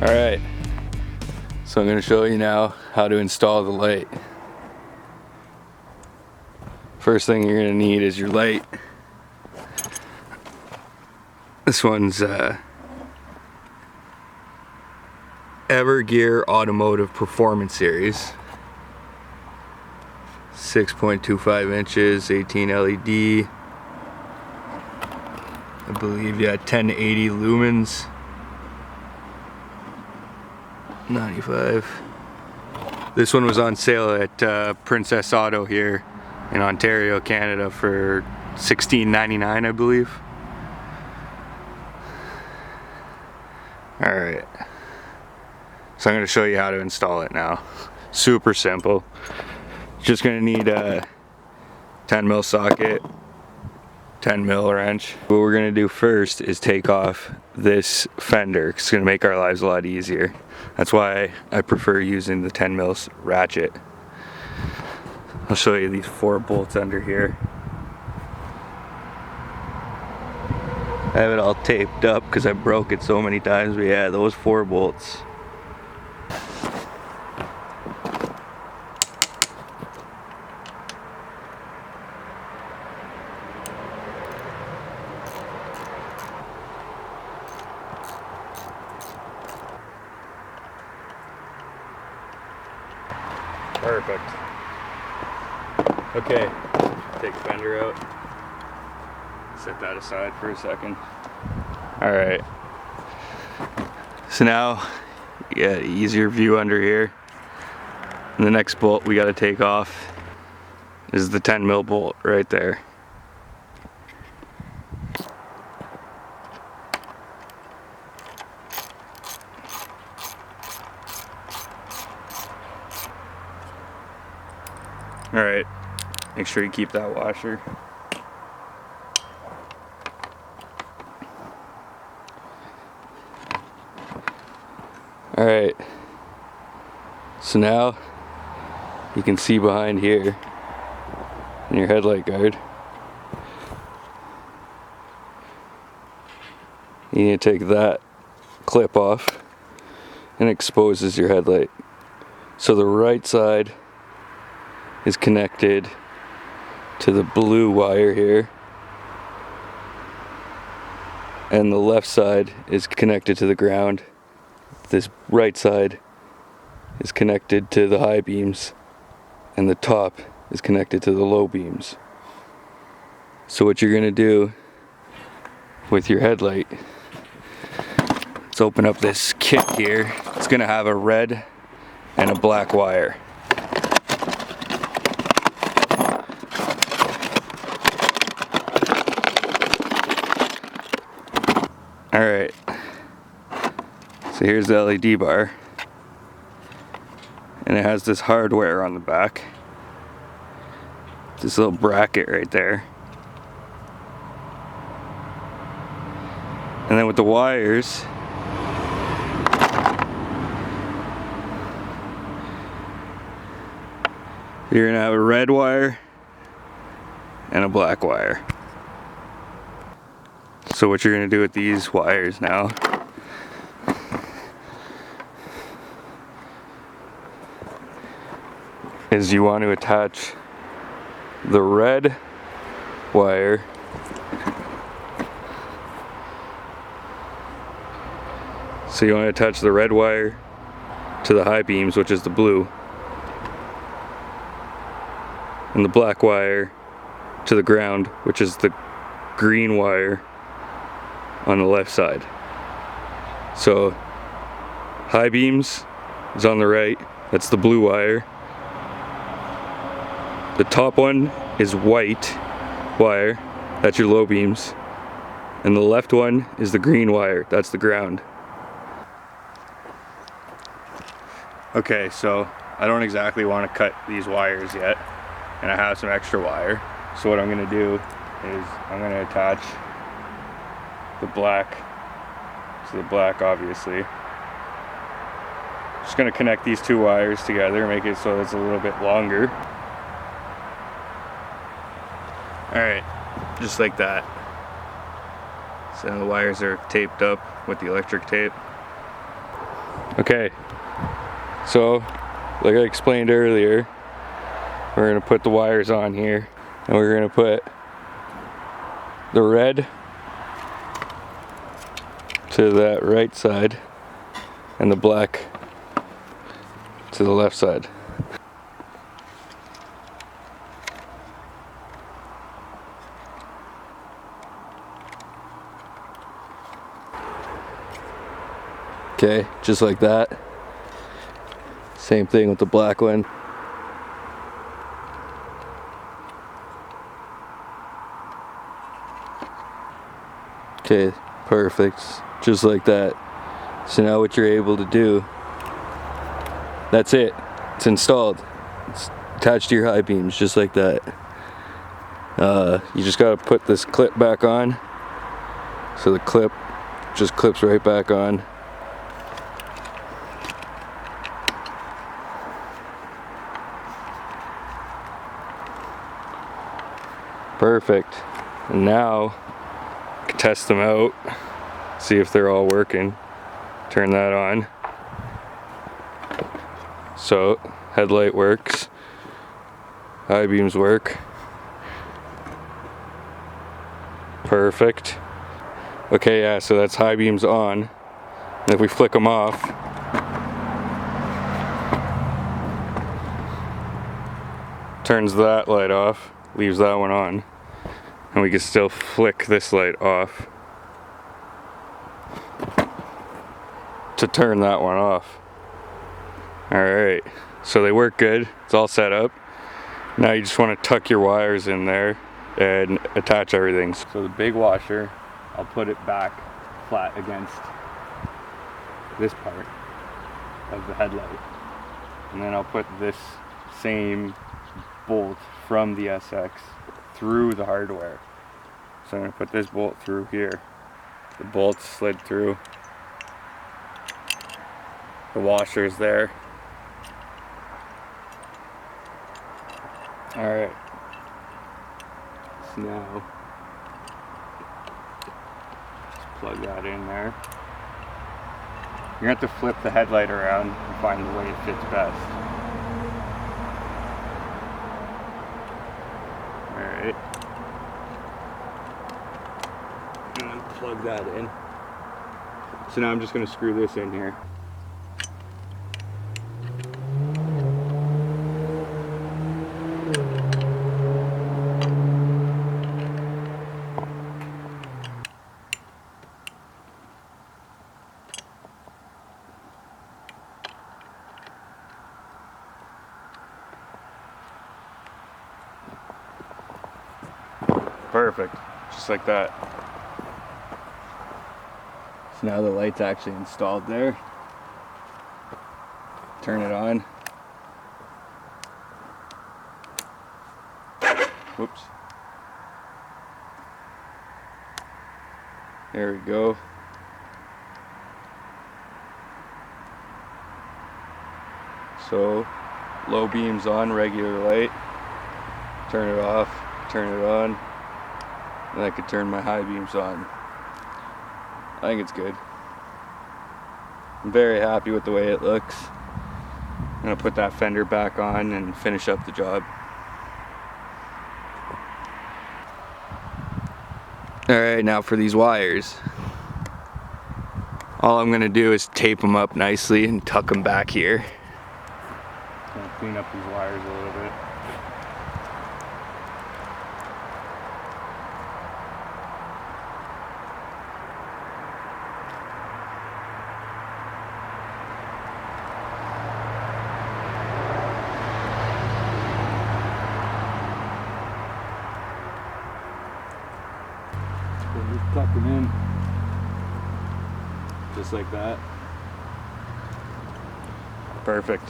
Alright, so I'm going to show you now how to install the light. First thing you're going to need is your light. This one's Evergear Automotive Performance Series. 6.25 inches, 18 LED. I believe, yeah, 1080 lumens. 95. This one was on sale at Princess Auto here in Ontario, Canada for $16.99, I believe. Alright, so I'm going to show you how to install it now. Super simple. Just going to need a 10mm socket, 10mm wrench. What we're going to do first is take off this fender. It's going to make our lives a lot easier. That's why I prefer using the 10mm ratchet. I'll show you these 4 bolts under here. I have it all taped up because I broke it so many times, but yeah, those 4 bolts. Perfect. Okay, take the fender out. Set that aside for a second. Alright. So now you get an easier view under here. And the next bolt we gotta take off is the 10mm bolt right there. Alright, make sure you keep that washer. Alright, so now you can see behind here in your headlight guard. You need to take that clip off and it exposes your headlight. So the right side is connected to the blue wire here, and the left side is connected to the ground. This right side is connected to the high beams, and the top is connected to the low beams. So what you're going to do with your headlight, let's open up this kit here. It's going to have a red and a black wire. Alright, so here's the LED bar, and it has this hardware on the back, this little bracket right there, and then with the wires, you're going to have a red wire and a black wire. So what you're going to do with these wires now is you want to attach the red wire so you want to attach the red wire to the high beams, which is the blue, and the black wire to the ground, which is the green wire on the left side. So high beams is on the right, that's the blue wire. The top one is white wire, that's your low beams, and the left one is the green wire, that's the ground. Okay, so I don't exactly want to cut these wires yet, and I have some extra wire. So what I'm going to do is I'm going to attach the black to the black, obviously. Just going to connect these 2 wires together, make it so it's a little bit longer. Alright, just like that. So the wires are taped up with the electric tape. Okay, so like I explained earlier, we're gonna put the wires on here, and we're gonna put the red to that right side and the black to the left side. Okay, just like that. Same thing with the black one. Okay, perfect. Just like that. So now what you're able to do, that's it. It's installed. It's attached to your high beams, just like that. You just gotta put this clip back on. So the clip just clips right back on. Perfect. And now I can test them out, see if they're all working. Turn that on. So headlight works, high beams work. Perfect. Okay, yeah, so that's high beams on. And if we flick them off, turns that light off, leaves that one on, and we can still flick this light off to turn that one off. Alright, so they work good, it's all set up. Now you just want to tuck your wires in there and attach everything. So the big washer, I'll put it back flat against this part of the headlight. And then I'll put this same bolt from the SX through the hardware. So I'm going to put this bolt through here. The bolt slid through. The washer's there. Alright. So now, just plug that in there. You're going to have to flip the headlight around and find the way it fits best. Alright. And plug that in. So now I'm just going to screw this in here. Perfect, just like that. So now the light's actually installed there. Turn it on. Whoops. There we go. So low beams on, regular light. Turn it off, turn it on. And I could turn my high beams on. I think it's good. I'm very happy with the way it looks. I'm gonna put that fender back on and finish up the job. Alright, now for these wires. All I'm gonna do is tape them up nicely and tuck them back here. Gonna clean up these wires a little bit. Just tuck them in, just like that. Perfect.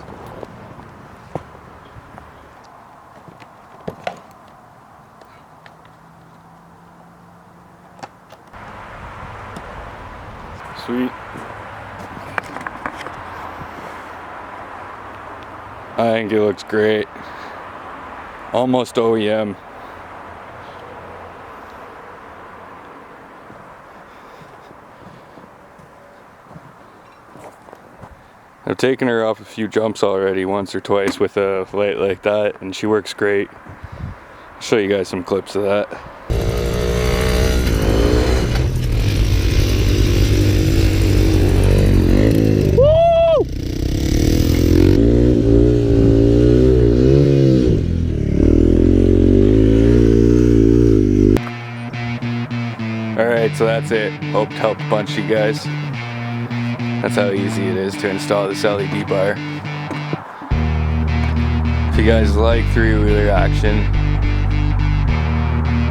Sweet. I think it looks great. Almost OEM. I've taken her off a few jumps already, once or twice with a light like that, and she works great. I'll show you guys some clips of that. Alright, so that's it. Hope to help a bunch of you guys. That's how easy it is to install this LED bar. If you guys like 3-wheeler action,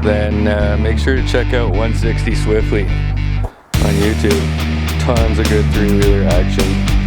then make sure to check out 160 Swiftly on YouTube. Tons of good 3-wheeler action.